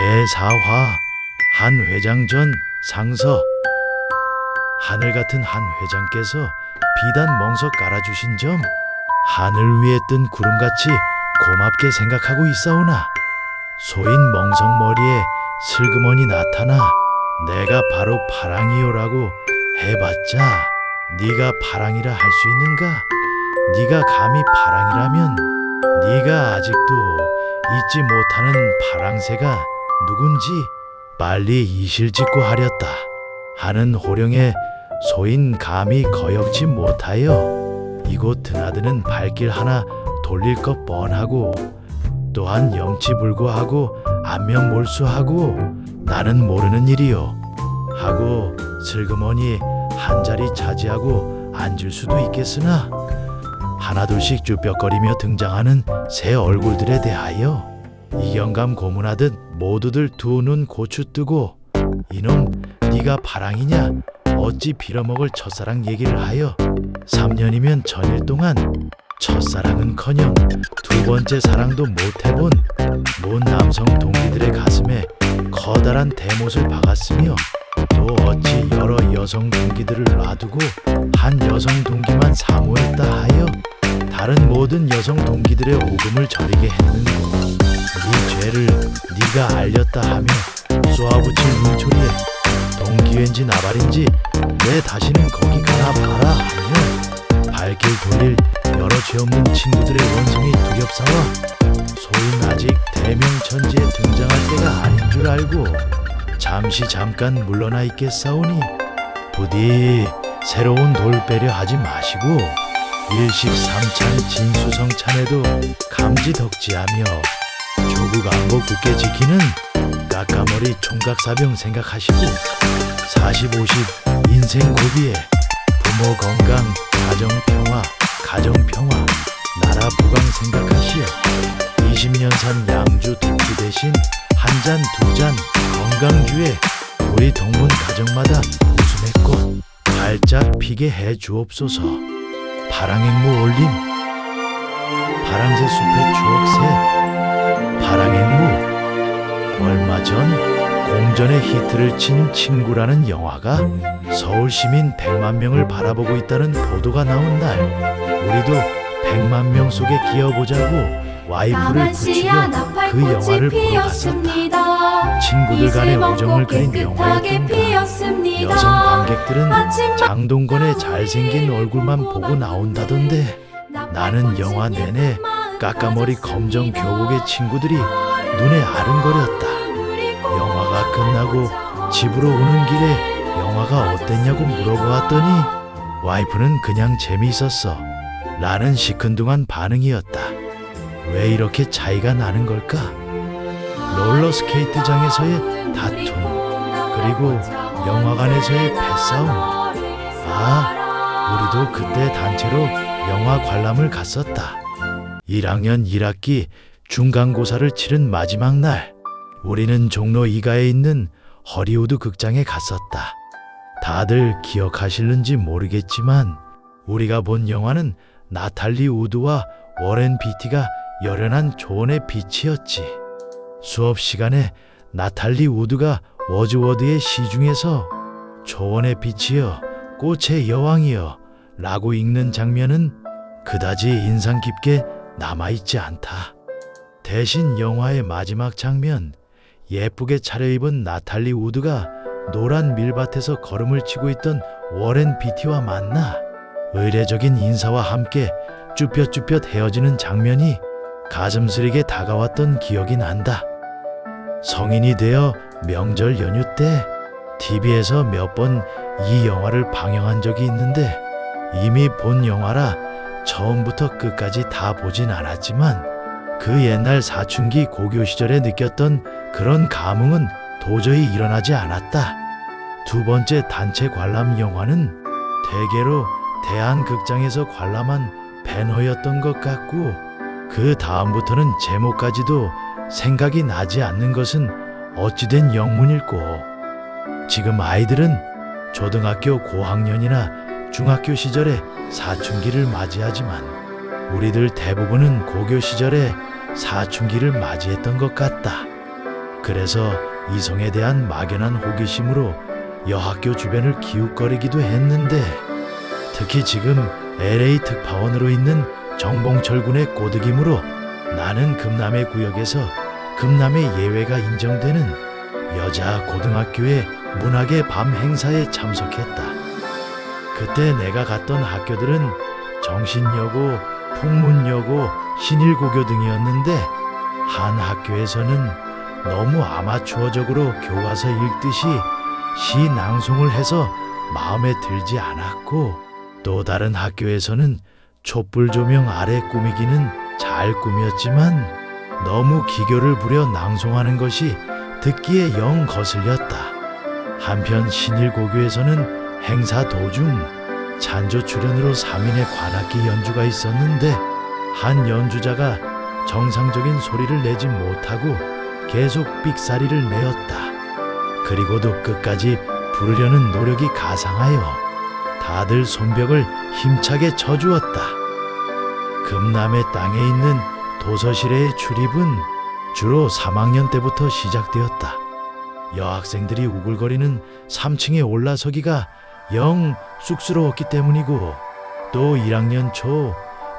제4화 한 회장 전 상서. 하늘 같은 한 회장께서 비단 멍석 깔아주신 점 하늘 위에 뜬 구름같이 고맙게 생각하고 있사오나, 소인 멍석머리에 슬그머니 나타나 내가 바로 파랑이요라고 해봤자 네가 파랑이라 할 수 있는가? 네가 감히 파랑이라면 네가 아직도 잊지 못하는 파랑새가 누군지 빨리 이실직고 하렸다 하는 호령에 소인 감히 거역지 못하여 이곳 드나드는 발길 하나 돌릴 것 뻔하고, 또한 염치불구하고 안면몰수하고 나는 모르는 일이요 하고 슬그머니 한자리 차지하고 앉을 수도 있겠으나, 하나둘씩 쭈뼛거리며 등장하는 새 얼굴들에 대하여 이경감 고문하듯 모두들 두 눈 고추 뜨고, 이놈 네가 파랑이냐 어찌 빌어먹을 첫사랑 얘기를 하여 3년이면 전일 동안 첫사랑은커녕 두 번째 사랑도 못해본 몬 남성 동기들의 가슴에 커다란 대못을 박았으며, 또 어찌 여러 여성 동기들을 놔두고 한 여성 동기만 사모했다 하여 다른 모든 여성 동기들의 오금을 저리게 했는고, 네 죄를 네가 알렸다 하며 쏘아붙일 눈초리에 동기인지 나발인지 내 다시는 거기 가나 봐라 하며 발길 돌릴 여러 죄 없는 친구들의 원성이 두렵사와 소인 아직 대명천지에 등장할 때가 아닌 줄 알고 잠깐 물러나 있겠사오니, 부디 새로운 돌 빼려 하지 마시고 일식삼찬 진수성찬에도 감지덕지하며 조국 안보 굳게 지키는 까까머리 총각사병 생각하시고 40-50 인생 고비에 부모 건강, 가정평화, 나라 부강 생각하시어 20년산 양주 두끼 대신 한 잔, 두 잔 건강주에 우리 동문 가정마다 웃음의 꽃 활짝 피게 해 주옵소서. 파랑앵무 올림, 파랑새 숲의 추억새 파랑앵무. 얼마 전 공전의 히트를 친 친구라는 영화가 서울 시민 100만 명을 바라보고 있다는 보도가 나온 날, 우리도 100만 명 속에 끼어보자고 와이프를 부추겨 그 영화를 보러 갔었다. 친구들 간의 우정을 그린 영화였던가. 여성 관객들은 장동건의 잘생긴 얼굴만 보고 나온다던데, 나는 영화 내내 까까머리 검정 교복의 친구들이 눈에 아른거렸다. 영화가 끝나고 집으로 오는 길에 영화가 어땠냐고 물어보았더니 와이프는 그냥 재미있었어 라는 시큰둥한 반응이었다. 왜 이렇게 차이가 나는 걸까? 롤러스케이트장에서의 다툼, 그리고 영화관에서의 패싸움. 우리도 그때 단체로 영화 관람을 갔었다. 1학년 1학기 중간고사를 치른 마지막 날, 우리는 종로 2가에 있는 허리우드 극장에 갔었다. 다들 기억하실는지 모르겠지만 우리가 본 영화는 나탈리 우드와 워렌 비티가 열연한 조언의 빛이었지. 수업 시간에 나탈리 우드가 워즈워드의 시 중에서 조언의 빛이여 꽃의 여왕이여 라고 읽는 장면은 그다지 인상 깊게 남아있지 않다. 대신 영화의 마지막 장면, 예쁘게 차려입은 나탈리 우드가 노란 밀밭에서 걸음을 치고 있던 워렌 비티와 만나 의례적인 인사와 함께 쭈뼛쭈뼛 헤어지는 장면이 가슴 쓰리게 다가왔던 기억이 난다. 성인이 되어 명절 연휴 때 TV에서 몇 번 이 영화를 방영한 적이 있는데, 이미 본 영화라 처음부터 끝까지 다 보진 않았지만 그 옛날 사춘기 고교 시절에 느꼈던 그런 감흥은 도저히 일어나지 않았다. 두 번째 단체 관람 영화는 대개로 대한극장에서 관람한 배너였던 것 같고, 그 다음부터는 제목까지도 생각이 나지 않는 것은 어찌된 영문일꼬. 지금 아이들은 초등학교 고학년이나 중학교 시절에 사춘기를 맞이하지만 우리들 대부분은 고교 시절에 사춘기를 맞이했던 것 같다. 그래서 이성에 대한 막연한 호기심으로 여학교 주변을 기웃거리기도 했는데, 특히 지금 LA 특파원으로 있는 정봉철 군의 꼬드김으로 나는 금남의 구역에서 금남의 예외가 인정되는 여자 고등학교의 문학의 밤 행사에 참석했다. 그때 내가 갔던 학교들은 정신여고, 풍문여고, 신일고교 등이었는데, 한 학교에서는 너무 아마추어적으로 교과서 읽듯이 시 낭송을 해서 마음에 들지 않았고, 또 다른 학교에서는 촛불 조명 아래 꾸미기는 잘 꾸몄지만 너무 기교를 부려 낭송하는 것이 듣기에 영 거슬렸다. 한편 신일고교에서는 행사 도중 찬조 출연으로 3인의 관악기 연주가 있었는데, 한 연주자가 정상적인 소리를 내지 못하고 계속 삑사리를 내었다. 그리고도 끝까지 부르려는 노력이 가상하여 다들 손뼉을 힘차게 쳐주었다. 금남의 땅에 있는 도서실의 출입은 주로 3학년 때부터 시작되었다. 여학생들이 우글거리는 3층에 올라서기가 영 쑥스러웠기 때문이고, 또 1학년 초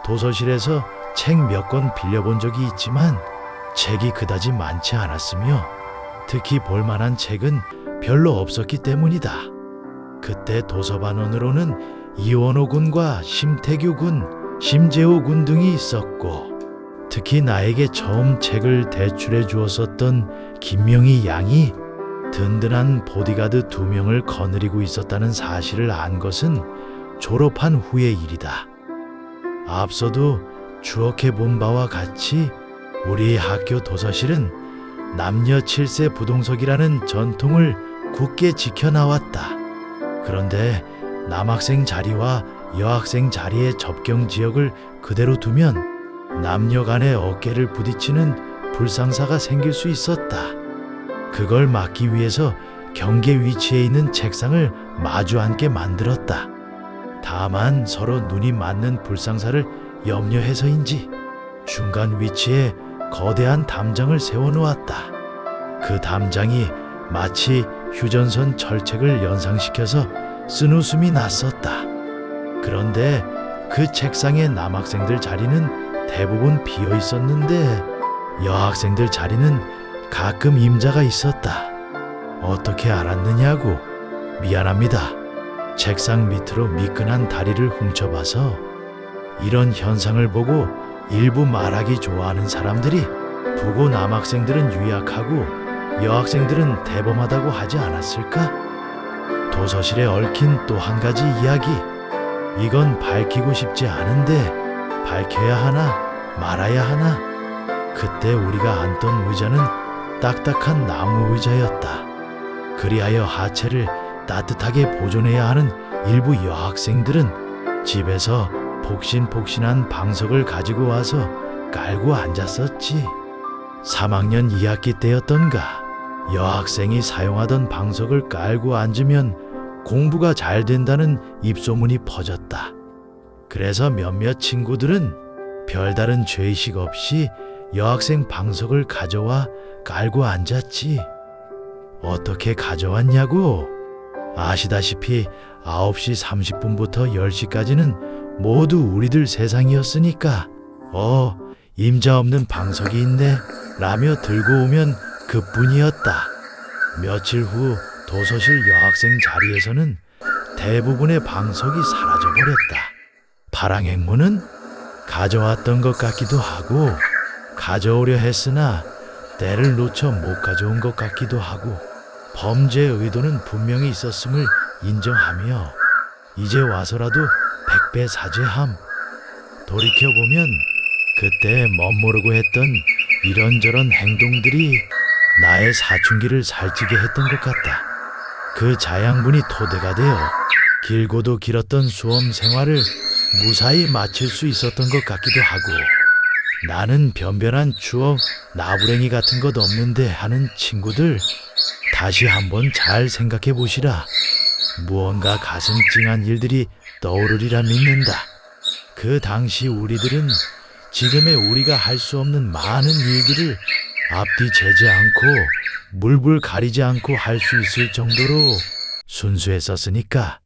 도서실에서 책 몇 권 빌려본 적이 있지만 책이 그다지 많지 않았으며 특히 볼만한 책은 별로 없었기 때문이다. 그때 도서반원으로는 이원호 군과 심태규 군, 심재호 군 등이 있었고, 특히 나에게 처음 책을 대출해 주었었던 김명희 양이 든든한 보디가드 2명을 거느리고 있었다는 사실을 안 것은 졸업한 후의 일이다. 앞서도 추억해 본 바와 같이 우리 학교 도서실은 남녀 7세 부동석이라는 전통을 굳게 지켜나왔다. 그런데 남학생 자리와 여학생 자리의 접경 지역을 그대로 두면 남녀 간의 어깨를 부딪히는 불상사가 생길 수 있었다. 그걸 막기 위해서 경계 위치에 있는 책상을 마주 앉게 만들었다. 다만 서로 눈이 맞는 불상사를 염려해서인지 중간 위치에 거대한 담장을 세워놓았다. 그 담장이 마치 휴전선 철책을 연상시켜서 쓴웃음이 났었다. 그런데 그 책상의 남학생들 자리는 대부분 비어 있었는데 여학생들 자리는 가끔 임자가 있었다. 어떻게 알았느냐고. 미안합니다. 책상 밑으로 미끈한 다리를 훔쳐봐서 이런 현상을 보고 일부 말하기 좋아하는 사람들이 부고 남학생들은 유약하고 여학생들은 대범하다고 하지 않았을까? 도서실에 얽힌 또 한 가지 이야기. 이건 밝히고 싶지 않은데 밝혀야 하나 말아야 하나. 그때 우리가 앉던 의자는 딱딱한 나무 의자였다. 그리하여 하체를 따뜻하게 보존해야 하는 일부 여학생들은 집에서 폭신폭신한 방석을 가지고 와서 깔고 앉았었지. 3학년 2학기 때였던가 여학생이 사용하던 방석을 깔고 앉으면 공부가 잘 된다는 입소문이 퍼졌다. 그래서 몇몇 친구들은 별다른 죄의식 없이 여학생 방석을 가져와 깔고 앉았지. 어떻게 가져왔냐고? 아시다시피 9시 30분부터 10시까지는 모두 우리들 세상이었으니까 임자 없는 방석이 있네 라며 들고 오면 그뿐이었다. 며칠 후 도서실 여학생 자리에서는 대부분의 방석이 사라져버렸다. 파랑행무는 가져왔던 것 같기도 하고 가져오려 했으나 때를 놓쳐 못 가져온 것 같기도 하고 범죄의 의도는 분명히 있었음을 인정하며 이제 와서라도 백배 사죄함. 돌이켜보면 그때 멋모르고 했던 이런저런 행동들이 나의 사춘기를 살찌게 했던 것 같다. 그 자양분이 토대가 되어 길고도 길었던 수험 생활을 무사히 마칠 수 있었던 것 같기도 하고, 나는 변변한 추억 나부랭이 같은 것 없는데 하는 친구들 다시 한번 잘 생각해 보시라. 무언가 가슴 찡한 일들이 떠오르리라 믿는다. 그 당시 우리들은 지금의 우리가 할 수 없는 많은 일들을 앞뒤 재지 않고 물불 가리지 않고 할 수 있을 정도로 순수했었으니까